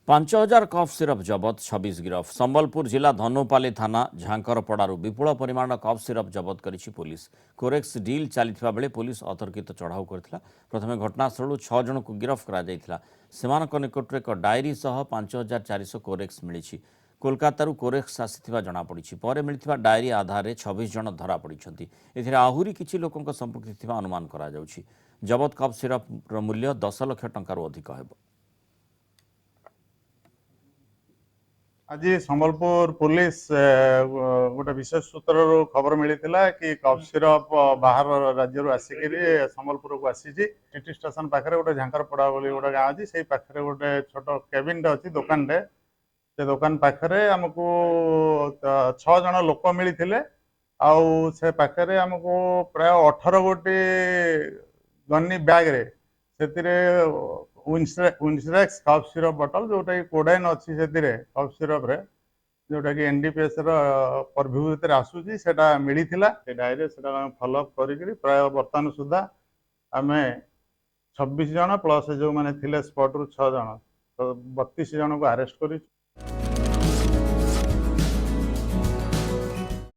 ৫,০০০ কফ সিরপ জবত ২৬ গিরফ। সম্বলপুর জেলা ধনুপালি থানা ঝাঙ্করপড়ার বিপুল পরিমাণর কফ সিরপ জবত করেছে পুলিশ। কোরেক্স ডিল চালিଥିବା ବେଳେ পুলিশ অতর্কিত চড়াও କରିଥିଲା। প্রথমে ঘটনাস্থଳରୁ 6 ଜଣଙ୍କୁ ଗିରଫ କରାଯାଇଥିଲା। ସେମାନଙ୍କ ନିକଟରୁ ଏକ ଡାଏରୀ ସହ 5,400 କୋରେକ୍ସ ମିଳିଛି। କୋଲକାତାରୁ କୋରେକ୍ସ ଆସିଥିବା ଜଣାପଡ଼ିଛି। ପରେ ମିଳିଥିବା ଡାଏରୀ ଆଧାରରେ 26 ଜଣ ଧରାପଡ଼ିଛନ୍ତି। ଏଥିରେ ଆହୁରି କିଛି ଲୋକଙ୍କ ସମ୍ପୃକ୍ତି ଥିବା ଅନୁମାନ କରାଯାଉଛି। ଜବତ କଫ୍ ସିରପର ମୂଲ୍ୟ 10 ଲକ୍ଷ ଟଙ୍କାରୁ ଅଧିକ ହେବ। आज संबलपुर पुलिस गोटे विशेष सूत्र खबर मिलता कि कफ सिरप बाहर राज्य आसिक संबलपुर को आसी टीटी स्टेशन पाखे गोटे झांकरपड़ा बोली गोटे गाँव अच्छी से पाखे गोटे छोट केबिन अच्छी दुकान से दुकान पाखे आमको 6 जन लोक मिलते से पाखे आमको प्राय 18 गोटी गनी बैग रे विंसरेक्स कफ सिरप बटल जोटा कि कोडाइन अच्छी से कफ सिरप रे जोटा कि एनडीपीएस परभ्यू भितर आसूची सेटा मिलता डायरी से फॉलोअप करी प्राय बर्तमान सुधा आम 26 जन प्लस जो मैंने स्पॉट रु 6 जन तो 32 जन को अरेस्ट कर।